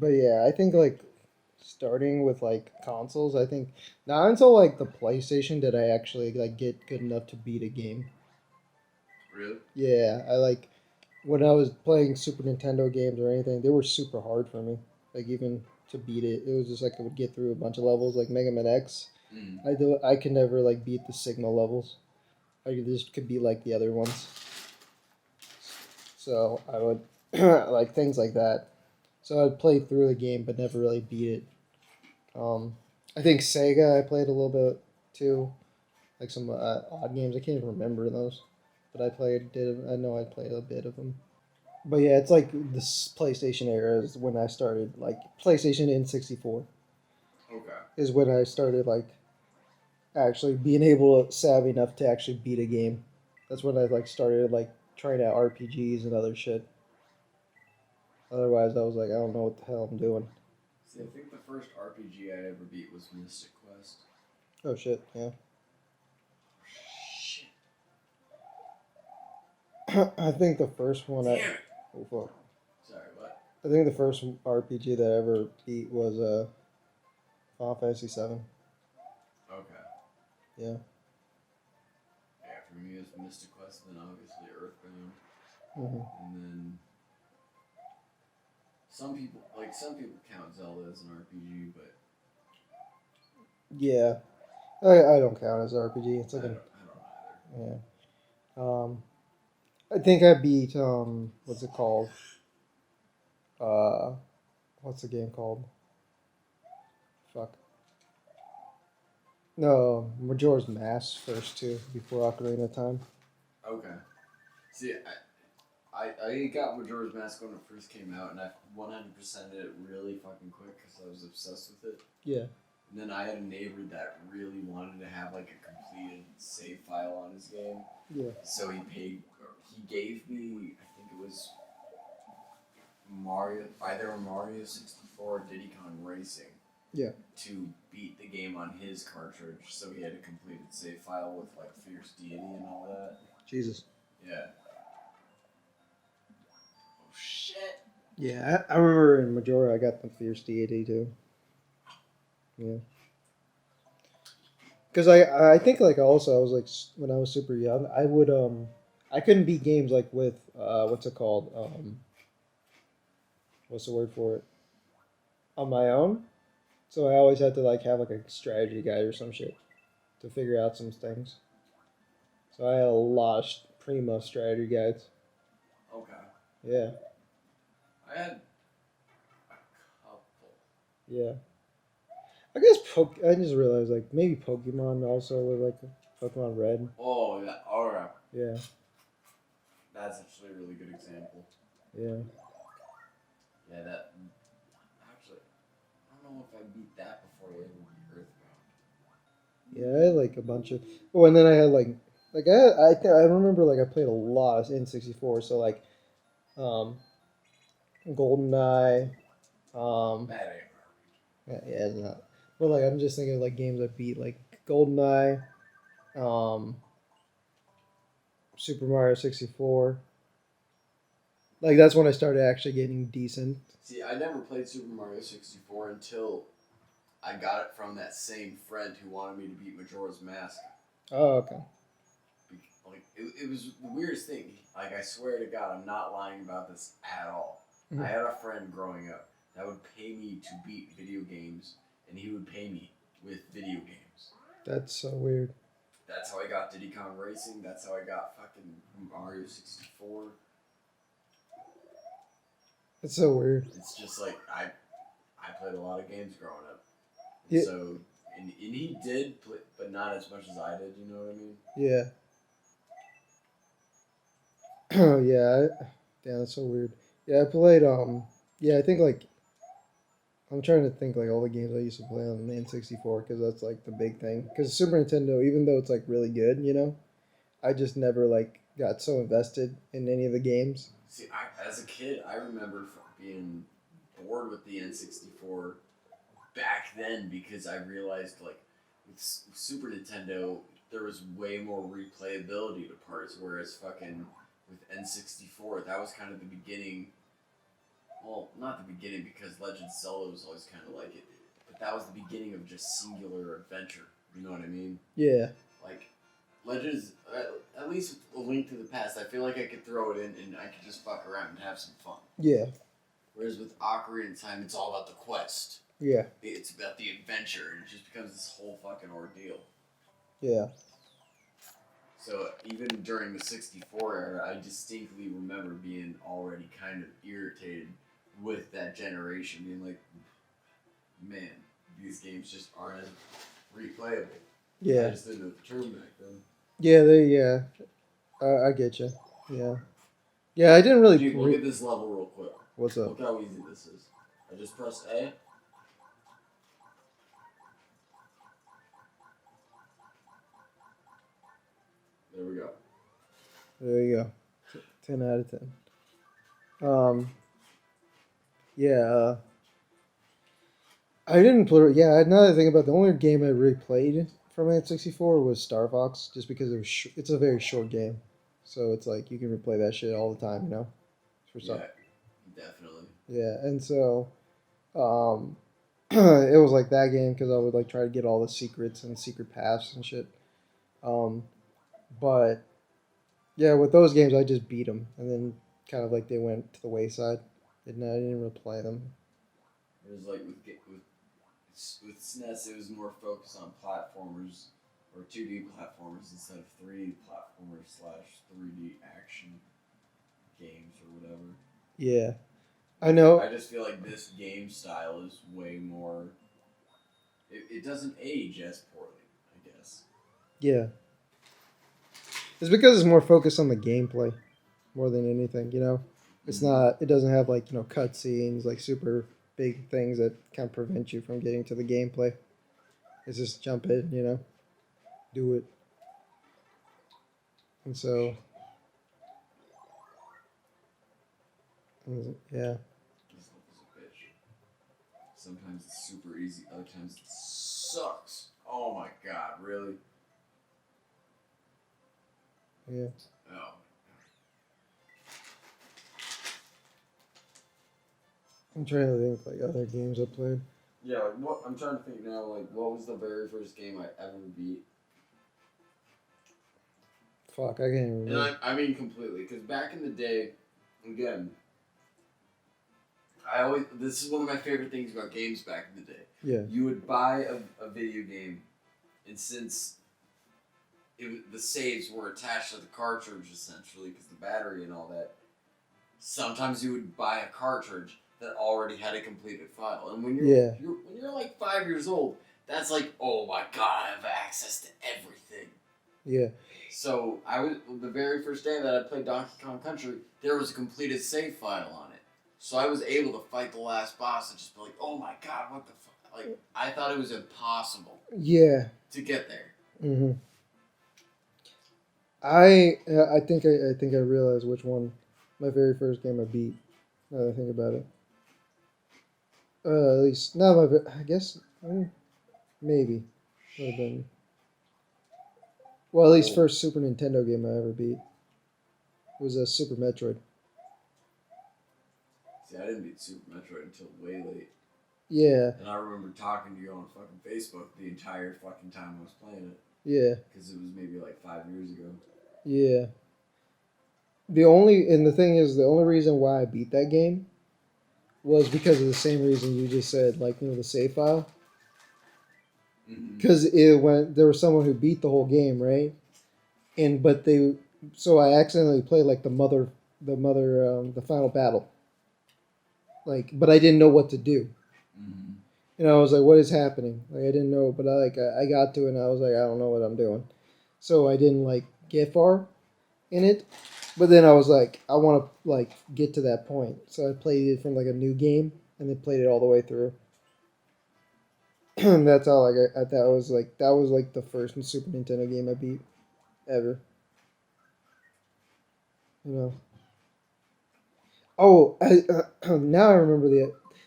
But yeah, I think like starting with like consoles, I think not until like the PlayStation did I actually like get good enough to beat a game. Really? Yeah, I like when I was playing Super Nintendo games or anything, they were super hard for me. Like even to beat it, it was just like I would get through a bunch of levels, like Mega Man X. Mm. I could never like beat the Signal levels. I just could beat like the other ones. So I would like things like that. So I'd play through the game, but never really beat it. I think Sega I played a little bit too, like some odd games. I can't even remember those, but I played. Did I know I played a bit of them. But yeah, it's like this PlayStation era is when I started. Like PlayStation N64 Okay. is when I started like actually being able to savvy enough to actually beat a game. That's when I like started like trying out RPGs and other shit. Otherwise, I was like, I don't know what the hell I'm doing. See, I think the first RPG I ever beat was Mystic Quest. Oh shit, yeah. Shit. I think the first one Damn I it. oh fuck. Sorry, what? I think the first RPG that I ever beat was Final Fantasy VII. Okay. Yeah. Yeah, for me it was Mystic Quest, and then obviously Earthbound, hmm and then some people count Zelda as an RPG, but Yeah. I don't count as RPG. It's like an I don't either. yeah. I think I beat what's it called? Uh, what's the game called? Fuck. No, Majora's Mask first too before Ocarina of Time. Okay. See, I got Majora's Mask when it first came out, and I 100%ed it really fucking quick because I was obsessed with it. Yeah. And then I had a neighbor that really wanted to have like a completed save file on his game, Yeah. so he gave me, I think it was either Mario 64 or Diddy Kong Racing. Yeah. To beat the game on his cartridge, so he had a completed save file with like Fierce Deity and all that. Jesus. Yeah. Oh shit. Yeah, I remember in Majora I got the Fierce Deity too. Yeah. Because I think like also I was like when I was super young I would I couldn't beat games like with what's it called what's the word for it on my own, so I always had to like have like a strategy guide or some shit to figure out some things. So I had a lot of primo strategy guides. Okay. Yeah, I had a couple. yeah. I guess I just realized like maybe Pokemon also was like Pokemon Red. Oh yeah. Alright. Yeah, That's actually a really good example. yeah. Yeah, that actually I don't know if I beat that before I ever beat Earthbound. Yeah, I had like a bunch of. Oh, and then I had like I remember like I played a lot of N64. So like um, GoldenEye. That ain't Yeah, it's not. But like I'm just thinking of like games I beat like GoldenEye, um, Super Mario 64. Like that's when I started actually getting decent. See, I never played Super Mario 64 until I got it from that same friend who wanted me to beat Majora's Mask. Oh, okay. Like it was the weirdest thing. Like I swear to God, I'm not lying about this at all. I Mhm. had a friend growing up that would pay me to beat video games, and he would pay me with video games. That's so weird. That's how I got Diddy Kong Racing. That's how I got fucking Mario 64. It's so weird. It's just like I played a lot of games growing up, and Yeah, so and he did play, but not as much as I did. You know what I mean? yeah. Oh yeah. Yeah, that's so weird. Yeah, I played. Yeah, I think like I'm trying to think like all the games I used to play on the N64 because that's like the big thing. Because Super Nintendo, even though it's like really good, I just never like got so invested in any of the games. See, as a kid, I remember being bored with the N64 back then because I realized like with Super Nintendo there was way more replayability to parts, whereas fucking with N64 that was kind of the beginning well, not the beginning because Legend of Zelda was always kind of like it, but that was the beginning of just singular adventure. You know what I mean? Yeah. Like Legends, at least with A Link to the Past, I feel like I could throw it in and I could just fuck around and have some fun. Yeah. Whereas with Ocarina of Time, it's all about the quest. Yeah. It's about the adventure, and it just becomes this whole fucking ordeal. Yeah. So even during the 64 era, I distinctly remember being already kind of irritated with that generation, being like, man, these games just aren't as replayable. Yeah. I just didn't know the term back then. Yeah. I get you. Yeah. Yeah. I didn't really. Dude, look at this level real quick. What's up? Look how easy this is. I just pressed A. There we go. There you go. 10 out of 10. Yeah. I didn't play. Yeah. Another thing about the only game I really played from N64 was Star Fox, just because it's a very short game, so it's like you can replay that shit all the time. You know. For some. Yeah, definitely. Yeah, and so, it was like that game because I would like try to get all the secrets and secret paths and shit. Um, but yeah, with those games, I just beat them, and then kind of like they went to the wayside, and I didn't really play them. It was like with SNES, it was more focused on platformers or 2D platformers instead of 3D platformers / 3D action games or whatever. Yeah, I know. I just feel like this game style is way more. It doesn't age as poorly, I guess. Yeah, it's because it's more focused on the gameplay more than anything. You know, it's not. It doesn't have like cutscenes like super big things that kind of prevent you from getting to the gameplay. It's just jump in, do it. And so, yeah. This life is a bitch. Sometimes it's super easy, other times it sucks. Oh my god, really? Yeah. Oh. I'm trying to think like other games I played. Yeah, like what I'm trying to think now, like what was the very first game I ever beat? Fuck, I can't even remember. And I mean completely, because back in the day, again, this is one of my favorite things about games back in the day. Yeah. You would buy a video game, and since the saves were attached to the cartridge essentially, because the battery and all that, sometimes you would buy a cartridge that already had a completed file. And when you're like 5 years old, that's like, oh my god, I have access to everything. Yeah. So the very first day that I played Donkey Kong Country, there was a completed save file on it. So I was able to fight the last boss and just be like, oh my god, what the fuck? Like, I thought it was impossible. Yeah. To get there. Mm-hmm. I think I realized which one my very first game I beat. Now that I think about it. At least not my. I guess maybe would have been. Well, at least first Super Nintendo game I ever beat was a Super Metroid. See, I didn't beat Super Metroid until way late. Yeah. And I remember talking to you on fucking Facebook the entire fucking time I was playing it. Yeah. Because it was maybe like 5 years ago. Yeah. The thing is, the only reason why I beat that game was because of the same reason you just said, like, the save file. Because there was someone who beat the whole game, right? So I accidentally played like the final battle. Like, but I didn't know what to do. Mm-hmm. And I was like, what is happening? Like, I didn't know, but I got to it and I was like, I don't know what I'm doing. So I didn't like get far in it. But then I was like, I want to like get to that point. So I played it from like a new game and then played it all the way through. That's how like that was like the first Super Nintendo game I beat ever. Oh, now I remember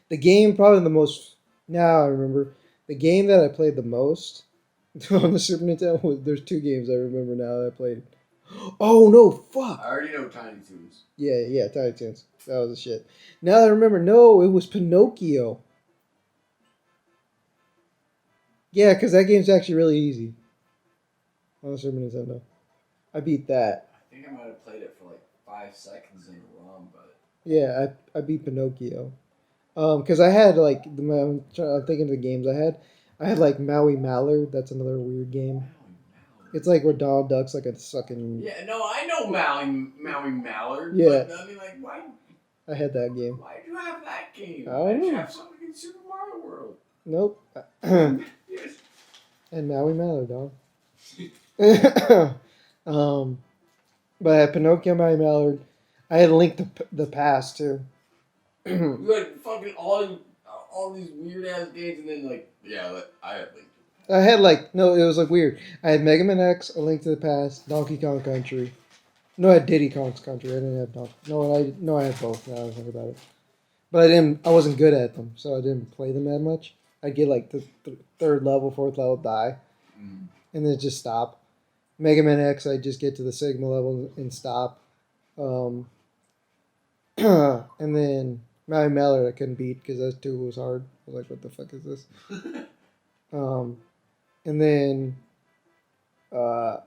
the game probably the most. Now I remember the game that I played the most on the Super Nintendo. There's two games I remember now that I played Oh no, fuck. I already know Tiny Toons. Yeah, Tiny Toons. That was the shit. Now that I remember, no, it was Pinocchio. Yeah, because that game's actually really easy on Super Nintendo. I beat that. I think I might have played it for like 5 seconds in a ROM, but Yeah, I beat Pinocchio. Because I had like I'm thinking of the games I had. I had like Maui Mallard. That's another weird game. It's like where Donald Duck's like a sucking. yeah, no, I know Maui Mallard, Yeah. but I mean, like, why? I had that game. Why do you have that game? I Why don't did you know. have something in Super Mario World? Nope. Yes. And Maui Mallard, dog. um, but I had Pinocchio, Maui Mallard. I had Link the Past too. You had fucking all these weird ass games, and then like, yeah, like, I had Link. I had like no, it was like weird. I had Mega Man X, A Link to the Past, Donkey Kong Country. No, I had Diddy Kong's Country. I didn't have Donkey. No, I had both. Now I think about it, but I didn't. I wasn't good at them, so I didn't play them that much. I'd get like the third level, fourth level, die, and then just stop. Mega Man X, I just get to the Sigma level and stop. Um, and then Maui Mallard, I couldn't beat because that too was hard. I was like, what the fuck is this? And then, oh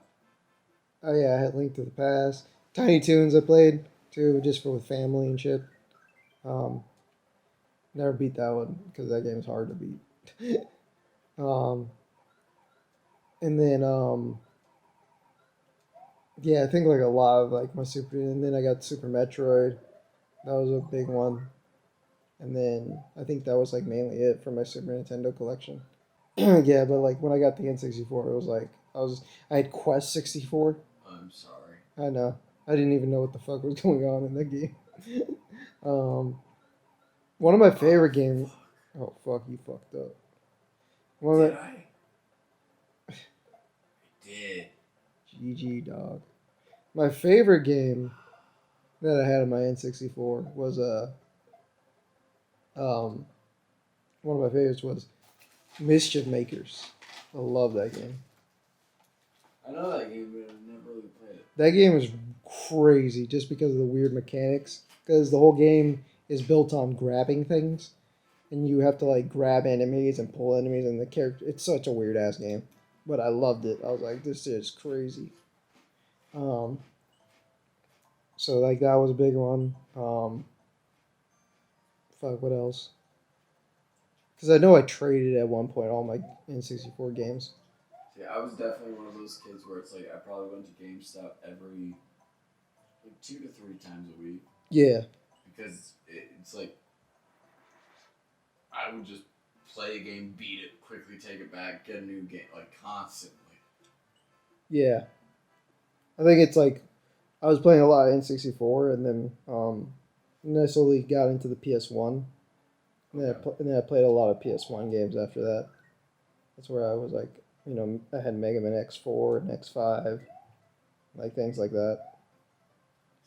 yeah, I had Link to the Past. Tiny Toons I played too, just for with family and shit. Um, never beat that one because that game's hard to beat. um, and then, yeah, I think like a lot of like my Super, and then I got Super Metroid. That was a big one. And then I think that was like mainly it for my Super Nintendo collection. Yeah, but like when I got the N64, it was like I had Quest 64. I'm sorry. I know. I didn't even know what the fuck was going on in that game. One of my favorite games. Oh fuck, you fucked up. One of Did I? I did. GG dog. My favorite game that I had on my N64 was um one of my favorites was Mischief Makers. I love that game. I know that game, but I've never really played it. That game is crazy just because of the weird mechanics. Because the whole game is built on grabbing things, and you have to like grab enemies and pull enemies, and the character. It's such a weird ass game, but I loved it. I was like, this is crazy. Um, so like that was a big one. Fuck, what else? Because I know I traded at one point all my N64 games. See, I was definitely one of those kids where it's like I probably went to GameStop every like 2 to 3 times a week Yeah, because it's like I would just play a game, beat it, quickly take it back, get a new game, like constantly. yeah. I think it's like I was playing a lot of N64, and then I slowly got into the PS1. And then I played a lot of PS1 games after that. That's where I was like, I had Mega Man X4 and X5, like things like that.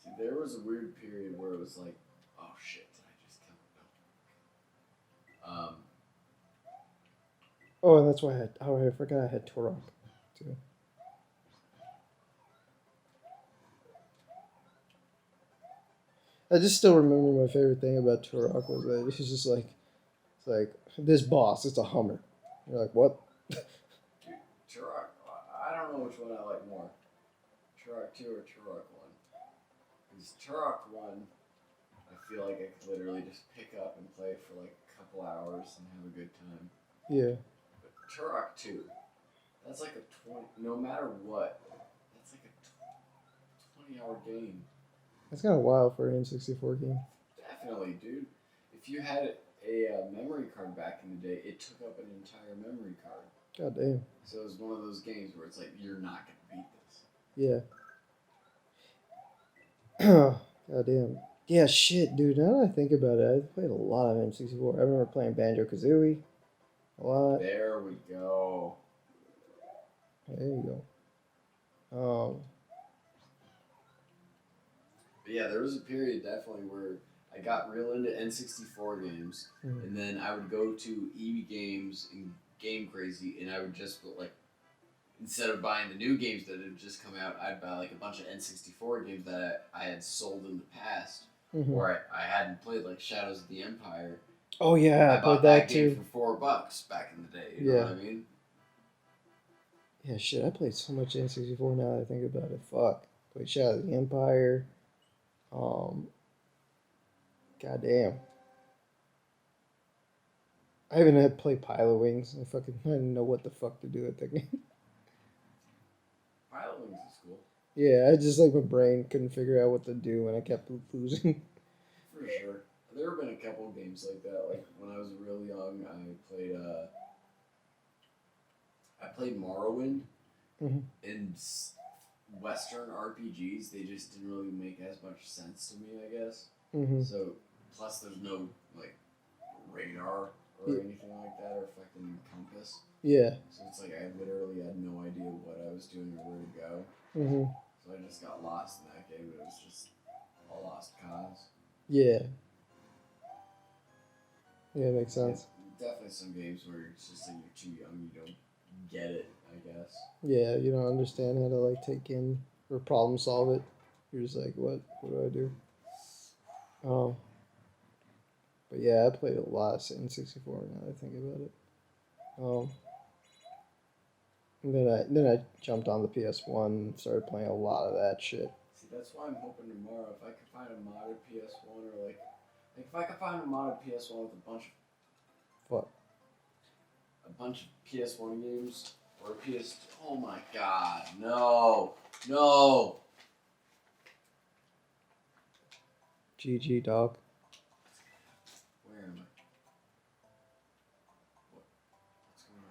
See, there was a weird period where it was like, oh shit, did I just kill him? Oh, and that's why I forgot I had Turok, too. I just still remember my favorite thing about Turok was that it was just like, it's like, this boss, it's a Hummer. You're like, what? Dude, Turok, I don't know which one I like more. Turok 2 or Turok 1. Because Turok 1, I feel like I could literally just pick up and play for like a couple hours and have a good time. Yeah. But Turok 2, that's like a 20, no matter what, that's like a 20-hour game. That's kind of wild for an N64 game. Definitely, dude. If you had a memory card back in the day, it took up an entire memory card. God damn. So it was one of those games where it's like, you're not going to beat this. Yeah. God damn. Yeah, shit, dude. Now that I think about it, I played a lot of N64. I remember playing Banjo Kazooie a lot. There we go. There you go. But yeah, there was a period definitely where I got real into N64 games, and then I would go to EB Games and Game Crazy, and I would just like instead of buying the new games that had just come out, I'd buy like a bunch of N64 games that I had sold in the past, or I hadn't played, like Shadows of the Empire. Oh yeah, I I bought played that game too. for $4 back in the day. You know what I mean? Yeah, shit, I played so much N64 now that I think about it. Fuck. Played Shadow of the Empire. Goddamn. I even had to play Pilot Wings. I didn't know what the fuck to do with that game. Pilot Wings is cool. Yeah, I just like my brain couldn't figure out what to do and I kept losing. For sure. There have been a couple of games like that. Like when I was real young, I played Morrowind. In Western RPGs, they just didn't really make as much sense to me, I guess. So, plus there's no like radar or anything like that, or fucking compass. Yeah. So it's like I literally had no idea what I was doing or where to go. So I just got lost in that game, but it was just a lost cause. Yeah. Yeah, it makes sense. Definitely some games where it's just like you're too young, you don't get it, I guess. Yeah, you don't understand how to like take in or problem solve it. You're just like, what? What do I do? But yeah, I played a lot of N64 now that I think about it. And then I jumped on the PS1 and started playing a lot of that shit. See, that's why I'm hoping tomorrow if I could find a modded PS1 or like if I could find a modded PS1 with a bunch of What? A bunch of PS1 games or a PS. Oh my god, no, no. GG, dog. Where am I? What's going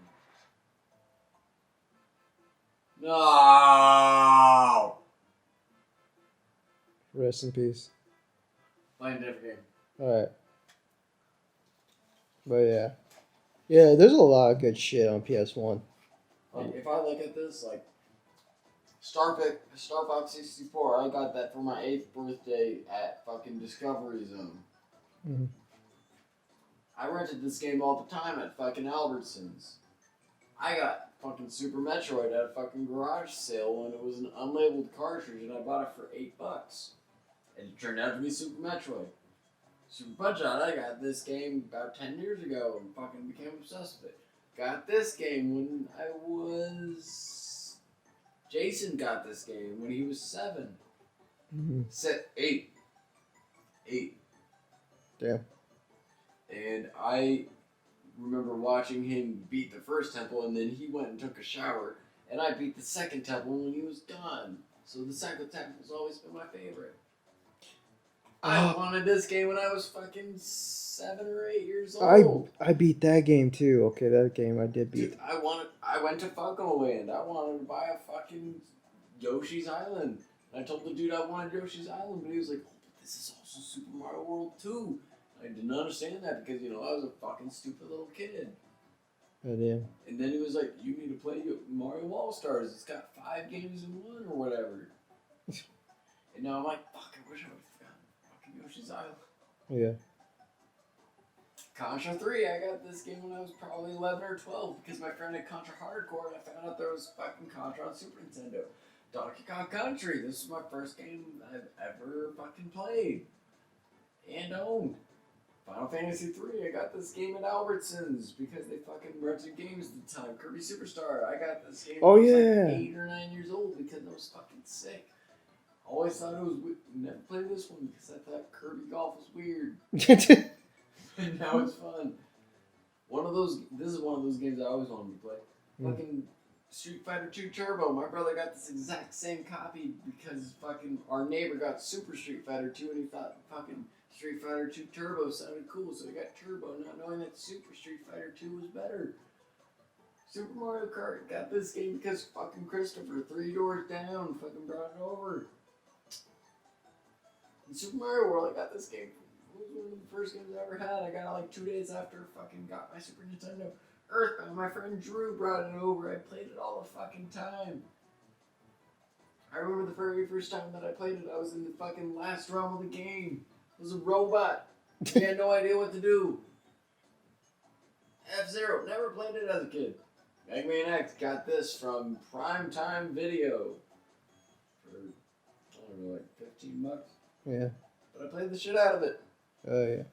on? No. Rest in peace. Playing a different game. Alright. But yeah. Yeah, there's a lot of good shit on PS1. Like, if I look at this, like, Star Fox 64, I got that for my 8th birthday at fucking Discovery Zone. I rented this game all the time at fucking Albertsons. I got fucking Super Metroid at a fucking garage sale when it was an unlabeled cartridge and I bought it for $8. And it turned out to be Super Metroid. Super Punch-Out, I got this game about 10 years ago and fucking became obsessed with it. Got this game when I was... Jason got this game when he was 7. 8. Damn. And I remember watching him beat the first temple and then he went and took a shower and I beat the second temple when he was done. So the second temple's always been my favorite. I wanted this game when I was fucking 7 or 8 years old. I beat that game too. Okay, that game I did beat. Dude, I went to Funko Land. I wanted to buy a fucking Yoshi's Island. And I told the dude I wanted Yoshi's Island, but he was like, oh, but this is also Super Mario World 2. I didn't understand that because, I was a fucking stupid little kid. Oh, damn. And then he was like, you need to play Mario All-Stars. It's got 5 games in one or whatever. And now I'm like, fuck, I wish I would have forgotten fucking Yoshi's Island. Yeah. Contra 3, I got this game when I was probably 11 or 12 because my friend had Contra Hardcore and I found out there was fucking Contra on Super Nintendo. Donkey Kong Country, this was my first game I've ever fucking played and owned. Final Fantasy 3, I got this game at Albertsons because they fucking rented games at the time. Kirby Superstar, I got this game when I was like 8 or 9 years old because I was fucking sick. Always thought it was never played this one because I thought Kirby Golf was weird. And now it's fun. This is one of those games I always wanted to play. Fucking Street Fighter 2 Turbo. My brother got this exact same copy because fucking our neighbor got Super Street Fighter 2 and he thought fucking Street Fighter 2 Turbo sounded cool, so he got Turbo, not knowing that Super Street Fighter 2 was better. Super Mario Kart got this game because fucking Christopher, 3 doors down, fucking brought it over. And Super Mario World, I got this game. It was one of the first games I ever had. I got it like 2 days after I fucking got my Super Nintendo. Earthbound, my friend Drew brought it over. I played it all the fucking time. I remember the very first time that I played it, I was in the fucking last realm of the game. I was a robot. I had no idea what to do. F-Zero, never played it as a kid. Mega Man X got this from Primetime Video for, I don't know, like $15. Yeah. But I played the shit out of it. Oh yeah.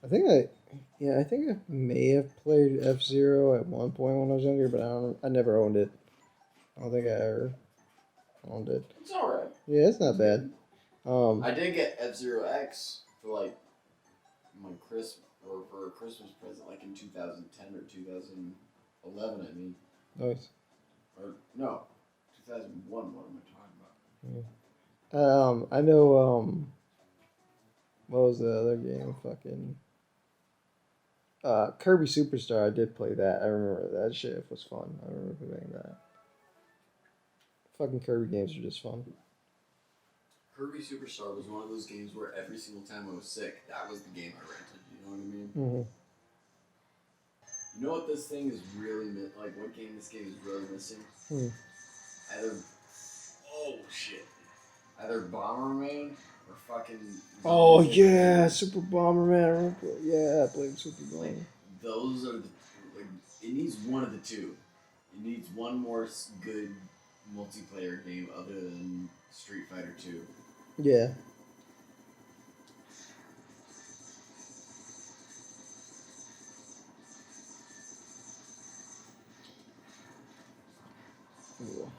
I think I may have played F-Zero at one point when I was younger, but I never owned it. I don't think I ever owned it. It's alright. Yeah, it's not bad. I did get F-Zero X for like my Christmas or for a Christmas present, like in 2010 or 2011. I mean, Nice. or no, 2001. What am I talking about? Yeah. I know. What was the other game? Fucking. Kirby Superstar. I did play that. I remember that shit was fun. I remember playing that. Fucking Kirby games are just fun. Kirby Superstar was one of those games where every single time I was sick, that was the game I rented. You know what I mean? Mm-hmm. You know what this thing is really like? What game this game is really missing? Either either Bomberman or fucking. Oh Zombies yeah, Super Bomberman. Yeah, I played Super Bomberman. Like those are the like. It needs one of the two. It needs one more good multiplayer game other than Street Fighter 2. Yeah. Cool.